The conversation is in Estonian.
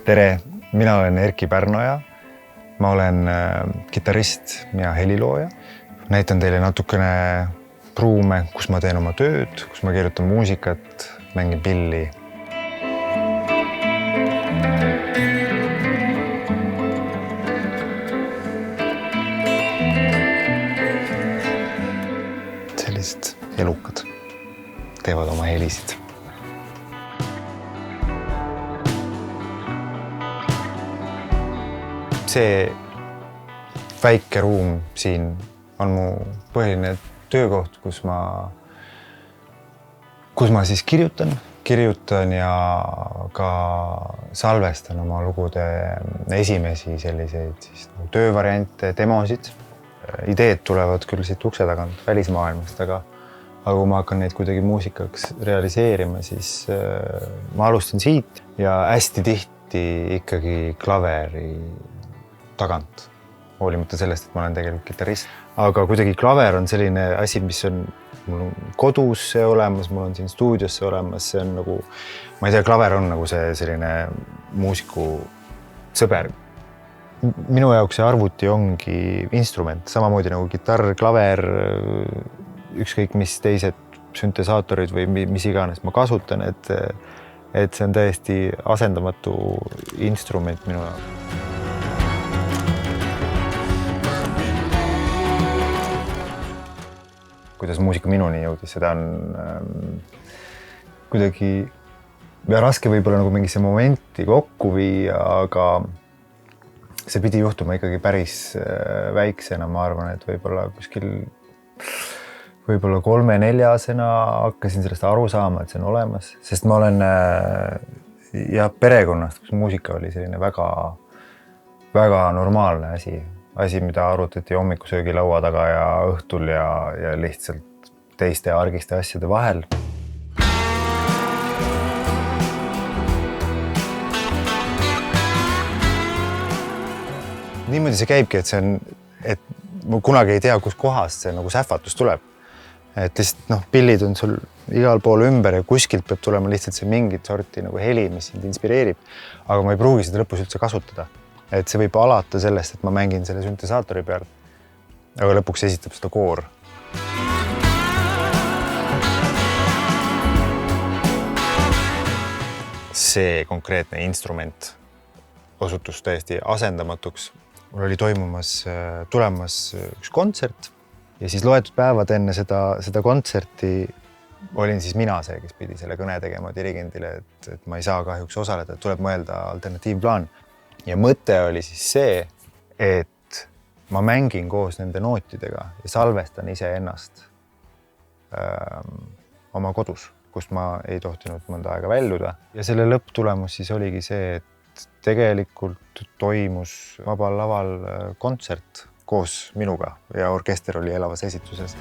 Tere, mina olen Erki Pärnoja. Ma olen kitarrist ja helilooja. Näitan teile natukene ruume, kus ma teen oma tööd, kus ma kirjutan muusikat, mängin pilli. Sellised elukad teevad oma helisid. See väike ruum siin on mu põhiline töökoht, kus ma siis kirjutan ja ka salvestan oma lugude esimesi selliseid siis töövariante, demosid. Ideed tulevad küll siit ukse tagant välismaailmast, aga kui ma hakkan neid kuidagi muusikaks realiseerima, siis ma alustan siit ja hästi tihti ikkagi klaveri tagant, hoolimata sellest, et ma olen tegelikult kitarrist. Aga kuidagi klaver on selline asi, mis on mul kodus olemas, mul on siin stuudiosse olemas, see on nagu, ma ei tea, klaver on nagu see selline muusiku sõber. Minu jaoks see arvuti ongi instrument, samamoodi nagu kitarr, klaver, ükskõik mis teised süntesaatorid või mis iganes ma kasutan, et see on täiesti asendamatu instrument minu jaoks. Kuidas muusika minuni jõudis, seda on kuidagi raske võib-olla nagu mingisse momenti kokku viia, aga see pidi juhtuma ikkagi päris väiksena, ma arvan, et võib-olla kuskil 3-4-aastasena hakkasin sellest aru saama, et see on olemas, sest ma olen perekonnast, kus muusika oli selline väga normaalne asi, mida arutati hommikusöögi laua taga ja õhtul ja lihtsalt teiste argiste asjade vahel. Niimoodi see käibki, et ma kunagi ei tea, kus kohast see nagu sähvatus tuleb. Et lihtsalt pillid on sul igal pool ümber ja kuskilt peab tulema lihtsalt see mingit sorti nagu heli, mis sind inspireerib, aga ma ei pruugi seda lõpus üldse kasutada. Et see võib alata sellest, et ma mängin selle süntesaatori peal, aga lõpuks esitab seda koor. See konkreetne instrument osutus täiesti asendamatuks. Mul oli tulemas üks kontsert ja siis loetud päevad enne seda kontserti olin siis mina see, kes pidi selle kõne tegema dirigendile, et ma ei saa kahjuks osaleda, et tuleb mõelda alternatiivplaan. Ja mõte oli siis see, et ma mängin koos nende nootidega ja salvestan ise ennast oma kodus, kust ma ei tohtinud mõnda aega väljuda. Ja selle lõpptulemus siis oligi see, et tegelikult toimus Vabal laval kontsert koos minuga ja orkester oli elavas esituses.